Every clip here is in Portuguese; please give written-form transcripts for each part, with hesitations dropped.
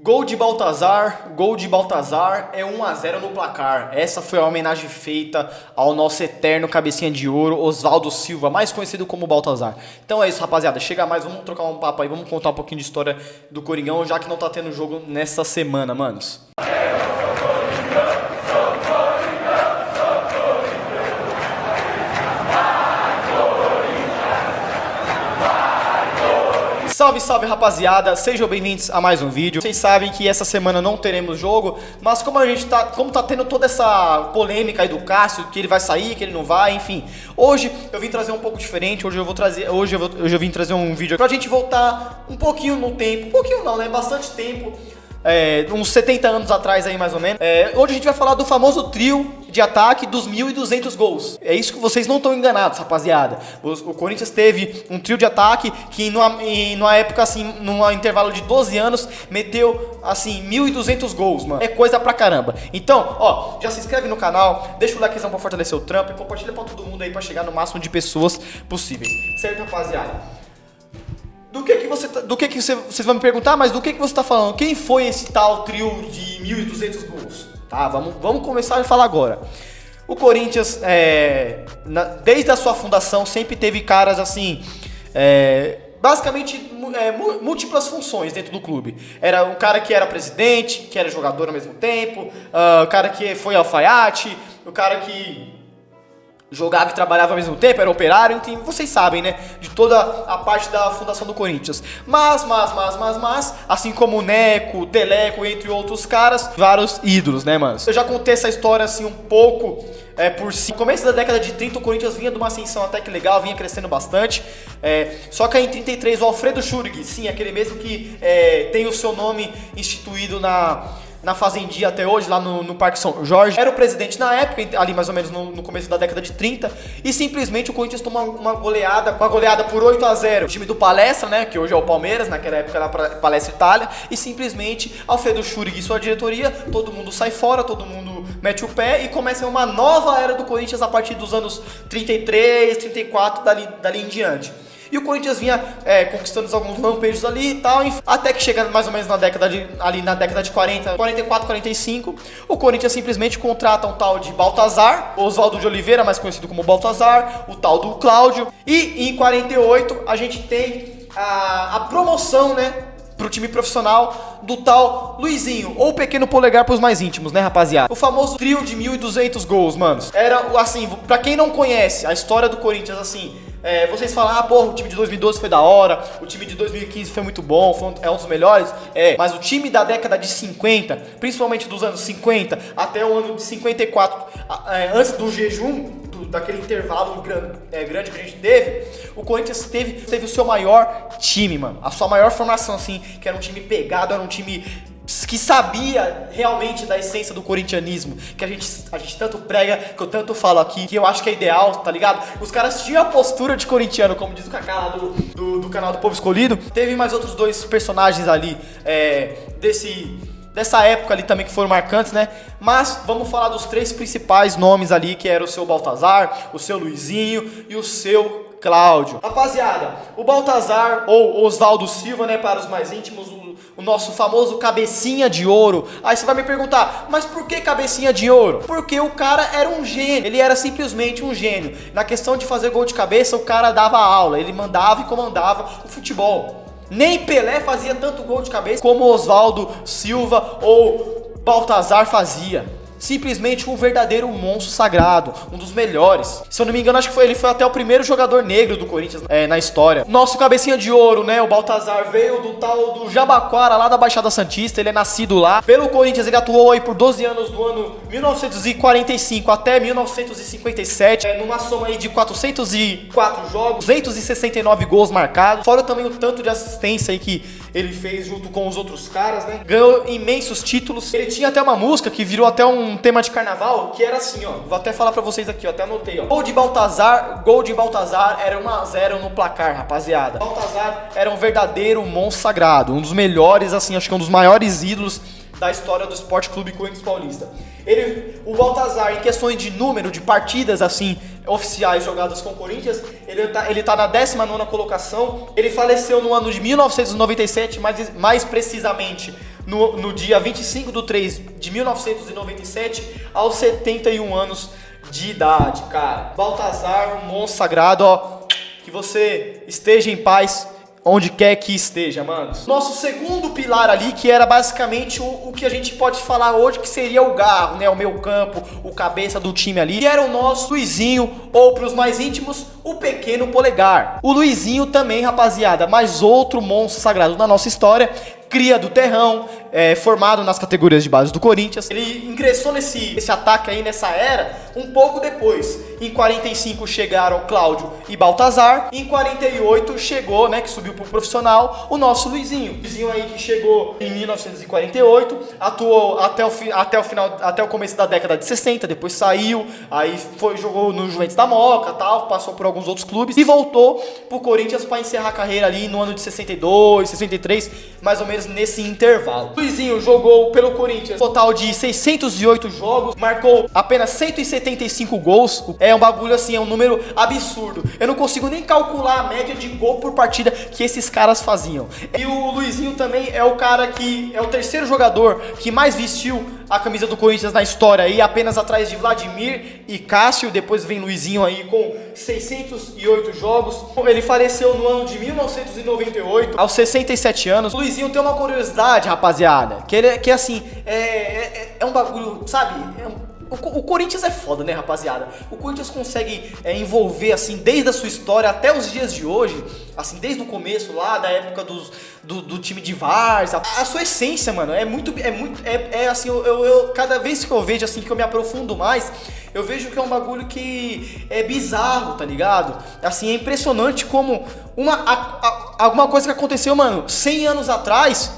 Gol de Baltazar é 1-0 no placar. Essa foi a homenagem feita ao nosso eterno cabecinha de ouro, Oswaldo Silva, mais conhecido como Baltazar. Então é isso, rapaziada, chega mais, vamos trocar um papo aí, vamos contar um pouquinho de história do Coringão, já que não tá tendo jogo nessa semana, manos. Salve, salve, rapaziada, sejam bem-vindos a mais um vídeo. Vocês sabem que essa semana não teremos jogo, mas como tá tendo toda essa polêmica aí do Cássio, que ele vai sair, que ele não vai, enfim. Hoje eu vim trazer um pouco diferente, hoje eu vim trazer um vídeo pra gente voltar um pouquinho no tempo, um pouquinho não, né, bastante tempo. Uns 70 anos atrás aí mais ou menos. Hoje a gente vai falar do famoso trio de ataque dos 1.200 gols. É isso que vocês não estão enganados, rapaziada. O Corinthians teve um trio de ataque que numa época assim, num intervalo de 12 anos, meteu assim 1.200 gols, mano. É coisa pra caramba. Então, ó, já se inscreve no canal, deixa o likezão pra fortalecer o trampo e compartilha pra todo mundo aí pra chegar no máximo de pessoas possíveis. Certo, rapaziada? Do que vocês vão me perguntar, mas do que você tá falando? Quem foi esse tal trio de 1.200 gols? Tá, vamos começar a falar agora. O Corinthians, desde a sua fundação, sempre teve caras assim, basicamente múltiplas funções dentro do clube. Era um cara que era presidente, que era jogador ao mesmo tempo, o cara que foi alfaiate, o cara que jogava e trabalhava ao mesmo tempo, era operário, enfim, vocês sabem, né, de toda a parte da fundação do Corinthians. Mas, assim como o Neco, o Teleco, entre outros caras, vários ídolos, né, mano? Eu já contei essa história, assim, um pouco por si. No começo da década de 30, o Corinthians vinha de uma ascensão até que legal, vinha crescendo bastante. Só que aí em 33, o Alfredo Schurg, sim, aquele mesmo que tem o seu nome instituído na Fazendia até hoje, lá no Parque São Jorge, era o presidente na época, ali mais ou menos no começo da década de 30, e simplesmente o Corinthians tomou uma goleada por 8-0. O time do Palestra, né, que hoje é o Palmeiras, naquela época era Palestra Itália, e simplesmente Alfredo Schurg e sua diretoria, todo mundo sai fora, todo mundo mete o pé e começa uma nova era do Corinthians a partir dos anos 33, 34, dali em diante. E o Corinthians vinha conquistando alguns lampejos ali e tal, até que chega mais ou menos na década de 40, 44, 45, o Corinthians simplesmente contrata um tal de Baltazar, Oswaldo de Oliveira, mais conhecido como Baltazar, o tal do Cláudio, e em 48 a gente tem a promoção, né, pro time profissional do tal Luizinho, ou Pequeno Polegar pros mais íntimos, né, rapaziada? O famoso trio de 1.200 gols, manos. Era, assim, pra quem não conhece a história do Corinthians, assim, vocês falam, porra, o time de 2012 foi da hora, o time de 2015 foi muito bom, é um dos melhores, mas o time da década de 50, principalmente dos anos 50 até o ano de 54, antes do jejum, daquele intervalo grande que a gente teve, o Corinthians teve o seu maior time, mano, a sua maior formação, assim, que era um time pegado, era um time que sabia realmente da essência do corintianismo, que a gente tanto prega, que eu tanto falo aqui, que eu acho que é ideal, tá ligado? Os caras tinham a postura de corintiano, como diz o Kaká lá do canal do Povo Escolhido. Teve mais outros dois personagens ali, dessa época ali também que foram marcantes, né? Mas vamos falar dos três principais nomes ali, que era o seu Baltazar, o seu Luizinho e o seu Cláudio. Rapaziada, o Baltazar, ou Oswaldo Silva, né, para os mais íntimos, o nosso famoso cabecinha de ouro. Aí você vai me perguntar, mas por que cabecinha de ouro? Porque o cara era um gênio, ele era simplesmente um gênio. Na questão de fazer gol de cabeça, o cara dava aula, ele mandava e comandava o futebol. Nem Pelé fazia tanto gol de cabeça como Oswaldo Silva ou Baltazar fazia. Simplesmente um verdadeiro monstro sagrado, um dos melhores. Se eu não me engano, acho que ele foi até o primeiro jogador negro do Corinthians na história. Nosso cabecinha de ouro, né, o Baltazar, veio do tal do Jabaquara, lá da Baixada Santista, ele é nascido lá. Pelo Corinthians, ele atuou aí por 12 anos, do ano 1945 até 1957, numa soma aí de 404 jogos, 269 gols marcados, fora também o tanto de assistência aí que ele fez junto com os outros caras, né. Ganhou imensos títulos. Ele tinha até uma música que virou até um tema de carnaval, que era assim, ó. Vou até falar pra vocês aqui, ó. Até anotei, ó. Gol de Baltazar era 1-0 no placar, rapaziada. Baltazar era um verdadeiro monstro sagrado, um dos melhores, assim, acho que um dos maiores ídolos da história do Esporte Clube Corinthians Paulista. O Baltazar, em questões de número de partidas, assim, oficiais jogadas com o Corinthians, ele tá na 19ª colocação. Ele faleceu no ano de 1997, mais precisamente no dia 25/3/1997, aos 71 anos de idade, cara. Baltazar, um monstro sagrado, ó, que você esteja em paz onde quer que esteja, mano. Nosso segundo pilar ali, que era basicamente o que a gente pode falar hoje, que seria o Garro, né? O meio campo, o cabeça do time ali, que era o nosso Luizinho, ou pros mais íntimos, o pequeno Polegar. O Luizinho também, rapaziada, mais outro monstro sagrado na nossa história, cria do terrão, formado nas categorias de base do Corinthians. Ele ingressou nesse ataque aí, nessa era, um pouco depois. Em 45 chegaram Cláudio e Baltazar. Em 48 chegou, né, que subiu pro profissional, o nosso Luizinho. Luizinho aí que chegou em 1948, atuou até o começo da década de 60, depois saiu, aí jogou no Juventus da Moca, tal, passou por alguns outros clubes e voltou pro Corinthians para encerrar a carreira ali no ano de 62, 63, mais ou menos nesse intervalo. Luizinho jogou pelo Corinthians total de 608 jogos, marcou apenas 175 gols. É um bagulho assim, é um número absurdo. Eu não consigo nem calcular a média de gol por partida que esses caras faziam. E o Luizinho também é o cara que é o terceiro jogador que mais vestiu a camisa do Corinthians na história aí, apenas atrás de Vladimir e Cássio. Depois vem Luizinho aí com 608 jogos. Ele faleceu no ano de 1998, aos 67 anos. O Luizinho tem uma curiosidade, rapaziada, que assim, é um bagulho, sabe? O Corinthians é foda, né, rapaziada? O Corinthians consegue envolver, assim, desde a sua história até os dias de hoje, assim, desde o começo lá, da época do time de Várzea. A sua essência, mano, assim, cada vez que eu vejo, assim, que eu me aprofundo mais, eu vejo que é um bagulho que é bizarro, tá ligado? Assim, é impressionante como alguma coisa que aconteceu, mano, 100 anos atrás,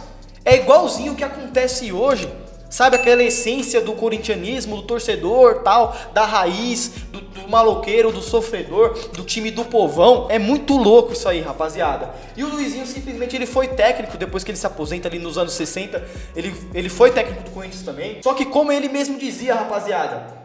é igualzinho o que acontece hoje. Sabe, aquela essência do corintianismo, do torcedor, tal, da raiz, do maloqueiro, do sofredor, do time do povão. É muito louco isso aí, rapaziada. E o Luizinho simplesmente ele foi técnico depois que ele se aposenta ali nos anos 60. Ele foi técnico do Corinthians também. Só que como ele mesmo dizia, rapaziada,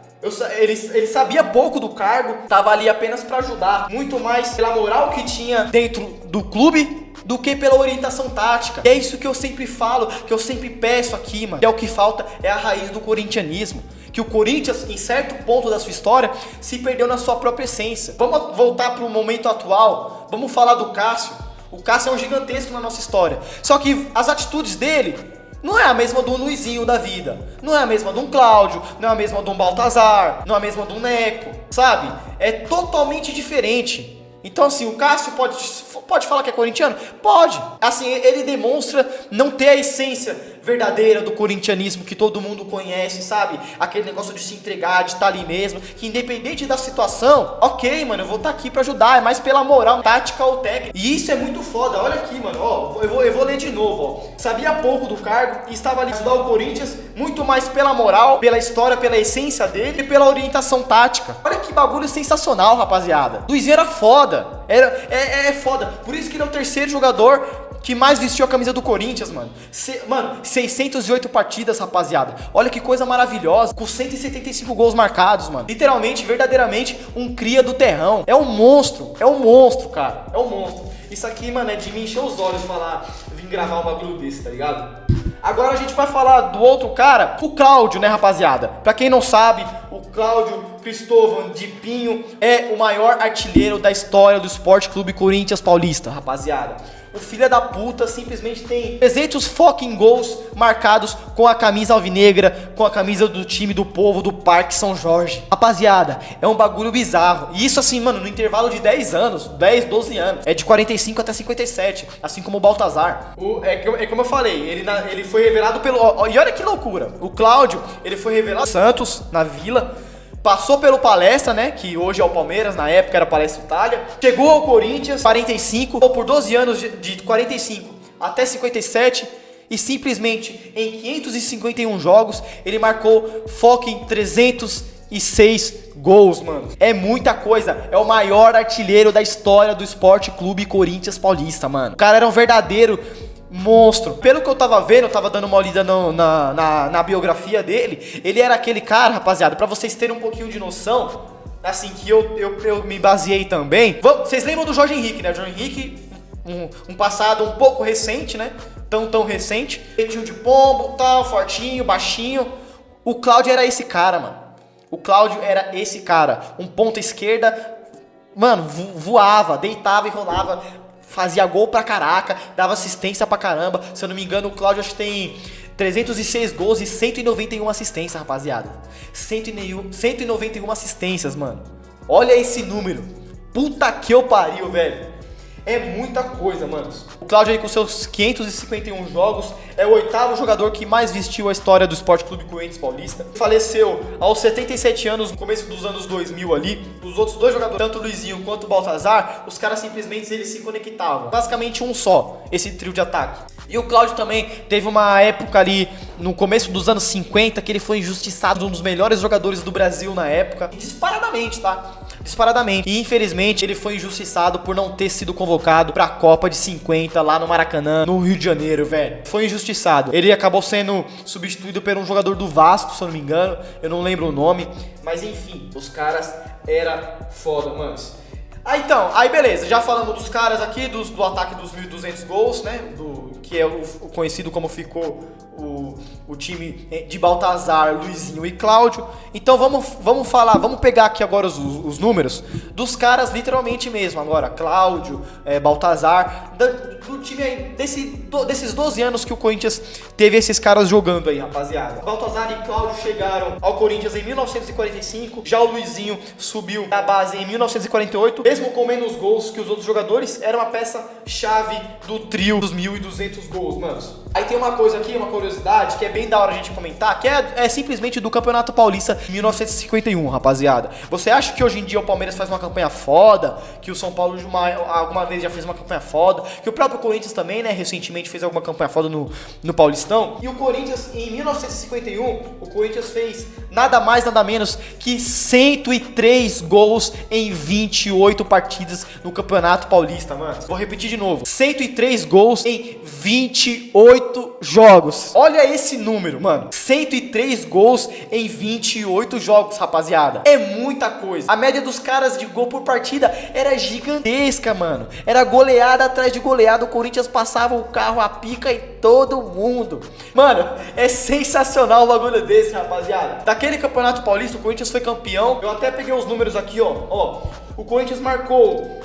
ele sabia pouco do cargo, tava ali apenas pra ajudar. Muito mais pela moral que tinha dentro do clube do que pela orientação tática. E é isso que eu sempre falo, que eu sempre peço aqui, mano. Que é o que falta, é a raiz do corintianismo. Que o Corinthians, em certo ponto da sua história, se perdeu na sua própria essência. Vamos voltar pro momento atual. Vamos falar do Cássio. O Cássio é um gigantesco na nossa história. Só que as atitudes dele não é a mesma do Luizinho da vida. Não é a mesma de um Cláudio, não é a mesma de um Baltazar, não é a mesma de um Neco, sabe? É totalmente diferente. Então, assim, o Cássio pode falar que é corintiano? Pode. Assim, ele demonstra não ter a essência verdadeira do corintianismo que todo mundo conhece, sabe? Aquele negócio de se entregar, de estar ali mesmo, que independente da situação, ok, mano, eu vou estar aqui pra ajudar, é mais pela moral, tática ou técnica. E isso é muito foda, olha aqui, mano, ó, eu vou ler de novo, ó. Sabia pouco do cargo e estava ali ajudar o Corinthians muito mais pela moral, pela história, pela essência dele e pela orientação tática. Olha que bagulho sensacional, rapaziada. Luizinho era foda. É foda. Por isso que ele é o terceiro jogador que mais vestiu a camisa do Corinthians, mano. Mano, 608 partidas, rapaziada. Olha que coisa maravilhosa. Com 175 gols marcados, mano. Literalmente, verdadeiramente, um cria do terrão. É um monstro, cara. É um monstro. Isso aqui, mano, é de me encher os olhos vir gravar um bagulho desse, tá ligado? Agora a gente vai falar do outro cara, o Cláudio, né, rapaziada? Pra quem não sabe, o Cláudio Cristóvão de Pinho é o maior artilheiro da história do Esporte Clube Corinthians Paulista, rapaziada. O filho da puta simplesmente tem 300 fucking gols marcados com a camisa alvinegra, com a camisa do time do povo do Parque São Jorge. Rapaziada, é um bagulho bizarro. E isso assim, mano, no intervalo de 10 anos, 10, 12 anos. É de 45 até 57, assim como o Baltazar. É como eu falei, ele foi revelado pelo... E olha que loucura. O Cláudio, ele foi revelado Santos, na Vila. Passou pelo Palestra, né, que hoje é o Palmeiras, na época era Palestra Itália. Chegou ao Corinthians, 45, por 12 anos de 45 até 57. E simplesmente em 551 jogos, ele marcou fucking 306 gols, mano. É muita coisa. É o maior artilheiro da história do Esporte Clube Corinthians Paulista, mano. O cara era um verdadeiro monstro. Pelo que eu tava vendo, eu tava dando uma olhada na biografia dele. Ele era aquele cara, rapaziada, pra vocês terem um pouquinho de noção, assim, que eu me baseei também. Vocês lembram do Jorge Henrique, né? O Jorge Henrique, um passado um pouco recente, né? tão recente. Jeitinho de pombo, tal, fortinho, baixinho. O Cláudio era esse cara, mano. O Cláudio era esse cara. Um ponta esquerda, mano, voava, deitava e rolava, fazia gol pra caraca, dava assistência pra caramba. Se eu não me engano, o Cláudio acho que tem 306 gols e 191 assistências, rapaziada. 191 assistências, mano. Olha esse número. Puta que eu pariu, velho. É muita coisa, mano. O Cláudio aí com seus 551 jogos é o 8º jogador que mais vestiu a história do Sport Clube Corinthians Paulista. Faleceu aos 77 anos, no começo dos anos 2000 ali. Os outros dois jogadores, tanto o Luizinho quanto o Baltazar, os caras simplesmente eles se conectavam. Basicamente um só, esse trio de ataque. E o Cláudio também teve uma época ali, no começo dos anos 50, que ele foi injustiçado, um dos melhores jogadores do Brasil na época. E disparadamente, tá? Disparadamente. E infelizmente ele foi injustiçado por não ter sido convocado pra Copa de 50 lá no Maracanã, no Rio de Janeiro, velho. Foi injustiçado. Ele acabou sendo substituído por um jogador do Vasco, se eu não me engano. Eu não lembro o nome. Mas enfim, os caras era foda, manos. Aí beleza, já falamos dos caras aqui, do ataque dos 1.200 gols, né, que é o conhecido como ficou o time de Baltazar, Luizinho e Cláudio. Então vamos falar, vamos pegar aqui agora os números dos caras literalmente mesmo, agora Cláudio, Baltazar, do time aí, desses 12 anos que o Corinthians teve esses caras jogando aí, rapaziada. Baltazar e Cláudio chegaram ao Corinthians em 1945, já o Luizinho subiu da base em 1948, mesmo com menos gols que os outros jogadores, era uma peça-chave do trio dos 1.200 gols, manos. Aí tem uma coisa aqui, uma curiosidade, que é bem da hora a gente comentar, que é simplesmente do Campeonato Paulista 1951, rapaziada. Você acha que hoje em dia o Palmeiras faz uma campanha foda, que o São Paulo alguma vez já fez uma campanha foda, que o próprio Corinthians também, né, recentemente fez alguma campanha foda no Paulistão? E o Corinthians, em 1951, o Corinthians fez nada mais, nada menos que 103 gols em 28 partidas no Campeonato Paulista, mano. Vou repetir de novo. 103 gols em 28 jogos. Olha esse número, mano. 103 gols em 28 jogos, rapaziada. É muita coisa. A média dos caras de gol por partida era gigantesca, mano. Era goleada atrás de goleada. O Corinthians passava o carro, a pica e todo mundo. Mano, é sensacional o bagulho desse, rapaziada. Daquele Campeonato Paulista, o Corinthians foi campeão. Eu até peguei os números aqui, ó. O Corinthians marcou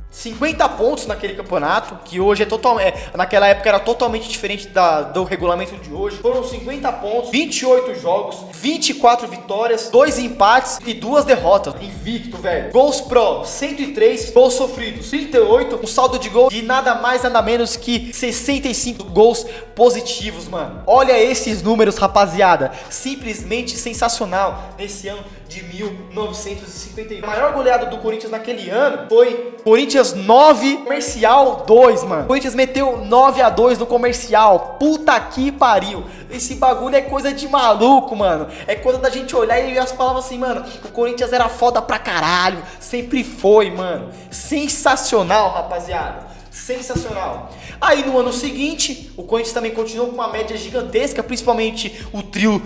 50 pontos naquele campeonato, que hoje é totalmente, naquela época era totalmente diferente do regulamento de hoje. Foram 50 pontos, 28 jogos, 24 vitórias, 2 empates e 2 derrotas. Invicto, velho. Gols pro, 103, gols sofridos, 38, um saldo de gol de nada mais, nada menos que 65 gols positivos, mano. Olha esses números, rapaziada. Simplesmente sensacional nesse ano de 1951. A maior goleada do Corinthians naquele ano foi Corinthians 9, Comercial 2, mano. O Corinthians meteu 9-2 no Comercial. Puta que pariu. Esse bagulho é coisa de maluco, mano. É coisa da gente olhar e as palavras assim, mano. O Corinthians era foda pra caralho. Sempre foi, mano. Sensacional, rapaziada. Sensacional. Aí no ano seguinte, o Corinthians também continuou com uma média gigantesca, principalmente o trio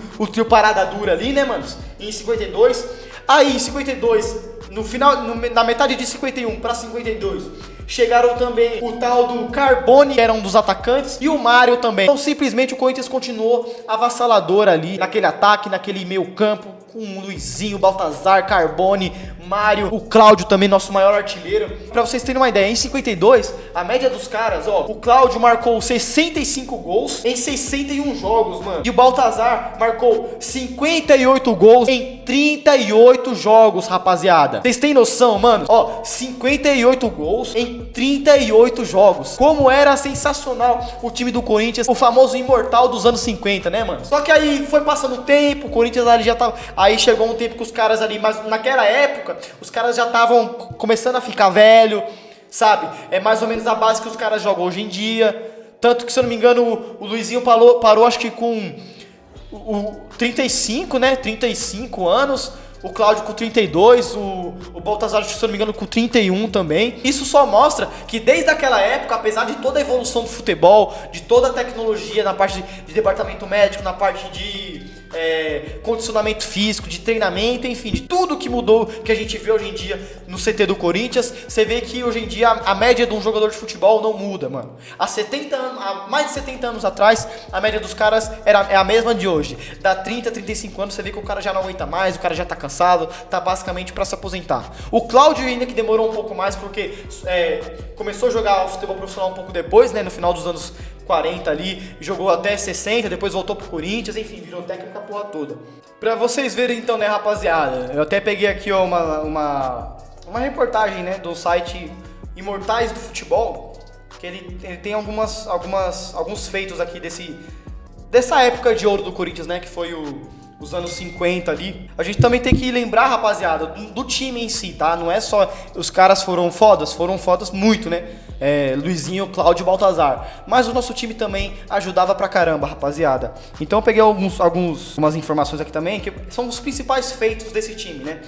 parada dura ali, né, mano? Em 52. Aí em 52, no final, na metade de 51 para 52, chegaram também o tal do Carbone, que era um dos atacantes, e o Mário também. Então simplesmente o Corinthians continuou avassalador ali, naquele ataque, naquele meio campo, com o Luizinho, Baltazar, Carbone, Mário, o Cláudio também, nosso maior artilheiro. Pra vocês terem uma ideia, em 52, a média dos caras, ó, o Cláudio marcou 65 gols em 61 jogos, mano. E o Baltazar marcou 58 gols em 38 jogos, rapaziada. Vocês têm noção, mano? Ó, 58 gols em 38 jogos. Como era sensacional o time do Corinthians, o famoso imortal dos anos 50, né, mano? Só que aí foi passando o tempo, o Corinthians ali já tava... Aí chegou um tempo que os caras ali, mas naquela época, os caras já estavam começando a ficar velho, sabe? É mais ou menos a base que os caras jogam hoje em dia. Tanto que, se eu não me engano, o Luizinho parou acho que com o 35, né? 35 anos. O Cláudio com 32, o Baltazar, se eu não me engano, com 31 também. Isso só mostra que desde aquela época, apesar de toda a evolução do futebol, de toda a tecnologia na parte de departamento médico, na parte de condicionamento físico, de treinamento, enfim, de tudo que mudou, que a gente vê hoje em dia no CT do Corinthians. Você vê que hoje em dia a média de um jogador de futebol não muda, mano. Há mais de 70 anos atrás, a média dos caras é a mesma de hoje. Dá 30, 35 anos, você vê que o cara já não aguenta mais, o cara já tá cansado, tá basicamente pra se aposentar. O Cláudio ainda que demorou um pouco mais, porque começou a jogar futebol profissional um pouco depois, né, no final dos anos 40 ali, jogou até 60, depois voltou pro Corinthians, enfim, virou técnico a porra toda. Pra vocês verem então, né, rapaziada, eu até peguei aqui ó, uma reportagem, né, do site Imortais do Futebol, que ele tem alguns feitos aqui dessa época de ouro do Corinthians, né, que foi os anos 50 ali. A gente também tem que lembrar, rapaziada, do time em si, tá? Não é só os caras foram fodas muito, né? Luizinho, Cláudio e Baltazar. Mas o nosso time também ajudava pra caramba, rapaziada. Então eu peguei algumas informações aqui também, que são os principais feitos desse time, né?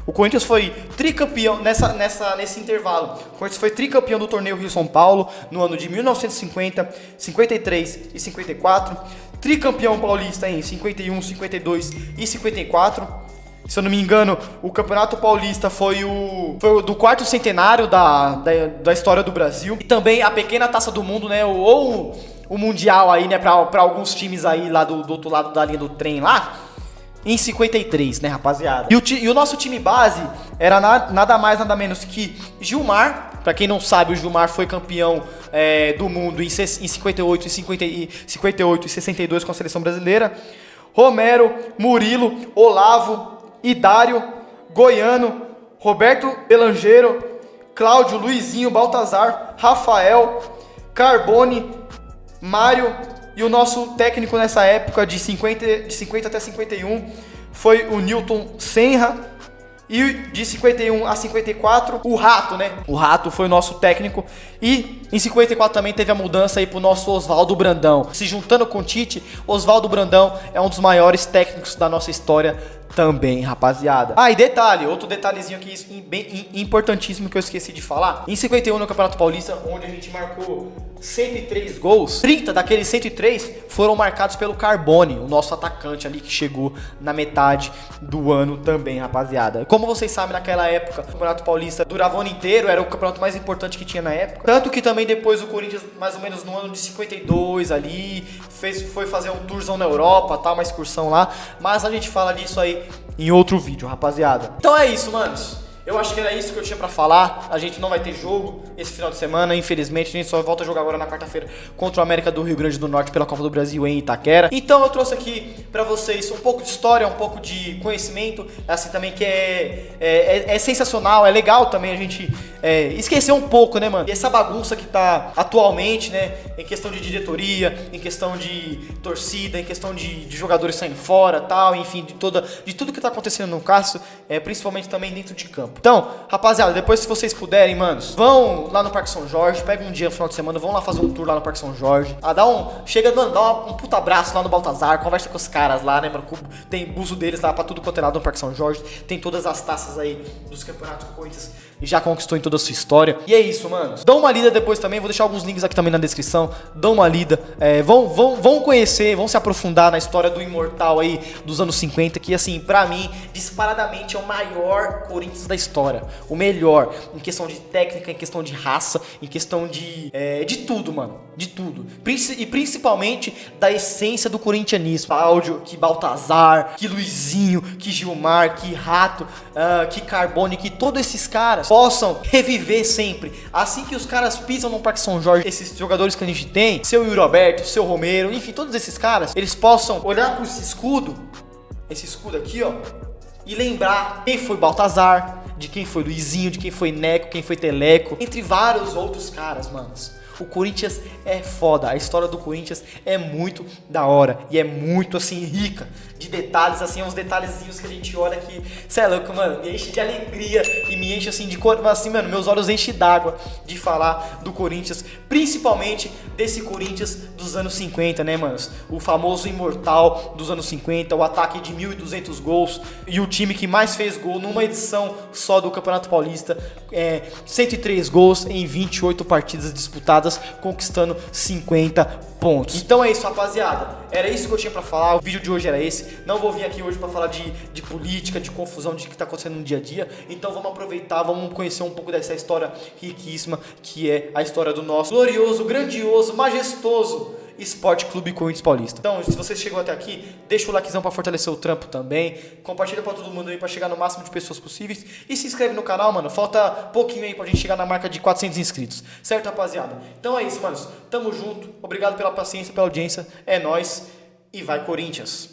O Corinthians foi tricampeão nesse intervalo. O Corinthians foi tricampeão do torneio Rio-São Paulo no ano de 1950, 53 e 54. Tricampeão paulista em 51, 52 e 54. Se eu não me engano, o Campeonato Paulista foi o do quarto centenário da história do Brasil. E também a pequena Taça do Mundo, né? Ou o Mundial aí, né? Pra alguns times aí lá do outro lado da linha do trem lá. Em 53, né, rapaziada? E o nosso time base era nada mais, nada menos que Gilmar. Pra quem não sabe, o Gilmar foi campeão do mundo em 58 e 62 com a seleção brasileira. Romero, Murilo, Olavo, Idário, Goiano, Roberto Belangeiro, Cláudio, Luizinho, Baltazar, Rafael, Carbone, Mário. E o nosso técnico nessa época, de 50 até 51, foi o Newton Senra. E de 51 a 54, o Rato, né? O Rato foi o nosso técnico. E em 54 também teve a mudança aí pro nosso Oswaldo Brandão. Se juntando com o Tite, Oswaldo Brandão é um dos maiores técnicos da nossa história também, rapaziada. E detalhe, outro detalhezinho aqui bem importantíssimo que eu esqueci de falar. Em 51 no Campeonato Paulista, onde a gente marcou 103 gols, 30 daqueles 103 foram marcados pelo Carbone, o nosso atacante ali que chegou na metade do ano também, rapaziada. Como vocês sabem, naquela época, o Campeonato Paulista durava o ano inteiro, era o campeonato mais importante que tinha na época. Tanto que também depois o Corinthians, mais ou menos no ano de 52 ali, foi fazer um tourzão na Europa, tá, uma excursão lá. Mas a gente fala disso aí em outro vídeo, rapaziada. Então é isso, manos. Eu acho que era isso que eu tinha pra falar. A gente não vai ter jogo esse final de semana, infelizmente. A gente só volta a jogar agora na quarta-feira contra o América do Rio Grande do Norte pela Copa do Brasil em Itaquera. Então eu trouxe aqui pra vocês um pouco de história, um pouco de conhecimento, assim também que é sensacional, é legal também a gente esquecer um pouco, né, mano? E essa bagunça que tá atualmente, né, em questão de diretoria, em questão de torcida, em questão de jogadores saindo fora, tal, enfim, de tudo que tá acontecendo no caso, principalmente também dentro de campo. Então, rapaziada, depois se vocês puderem, manos, vão lá no Parque São Jorge, pega um dia no final de semana, vão lá fazer um tour lá no Parque São Jorge. Chega, mano, dá um puta abraço lá no Baltazar, conversa com os caras lá, né, mano? Tem buzo deles lá pra tudo quanto é lado no Parque São Jorge. Tem todas as taças aí dos campeonatos que o Corinthians já conquistou em toda a sua história. E é isso, mano. Dá uma lida depois também, vou deixar alguns links aqui também na descrição. Dá uma lida. Vão conhecer, vão se aprofundar na história do Imortal aí dos anos 50, que assim, pra mim, disparadamente é o maior Corinthians da história. O melhor, em questão de técnica, em questão de raça, em questão de tudo, mano. De tudo. E principalmente da essência do corintianismo. Cláudio, que Baltazar, que Luizinho, que Gilmar, que Rato, que Carbone, que todos esses caras possam reviver sempre. Assim que os caras pisam no Parque São Jorge, esses jogadores que a gente tem, seu Yuri Alberto, seu Romero, enfim, todos esses caras, eles possam olhar para esse escudo aqui, ó, e lembrar quem foi Baltazar, de quem foi Luizinho, de quem foi Neco, quem foi Teleco, entre vários outros caras, manos. O Corinthians é foda, a história do Corinthians é muito da hora e é muito, assim, rica de detalhes, assim, uns detalhezinhos que a gente olha que, cê é louco, mano, me enche de alegria e me enche, assim, de cor, assim, mano, meus olhos enchem d'água de falar do Corinthians, principalmente desse Corinthians dos anos 50, né, manos? O famoso imortal dos anos 50, o ataque de 1.200 gols e o time que mais fez gol numa edição só do Campeonato Paulista, 103 gols em 28 partidas disputadas rodadas, conquistando 50 pontos. Então é isso, rapaziada. Era isso que eu tinha pra falar. O vídeo de hoje era esse. Não vou vir aqui hoje pra falar de política, de confusão, de que tá acontecendo no dia a dia. Então vamos aproveitar, vamos conhecer um pouco dessa história riquíssima, que é a história do nosso glorioso, grandioso, majestoso Esporte Clube Corinthians Paulista. Então, se você chegou até aqui, deixa o likezão pra fortalecer o trampo também. Compartilha pra todo mundo aí, pra chegar no máximo de pessoas possíveis. E se inscreve no canal, mano. Falta pouquinho aí pra gente chegar na marca de 400 inscritos. Certo, rapaziada? Então é isso, manos. Tamo junto. Obrigado pela paciência, pela audiência. É nóis. E vai, Corinthians!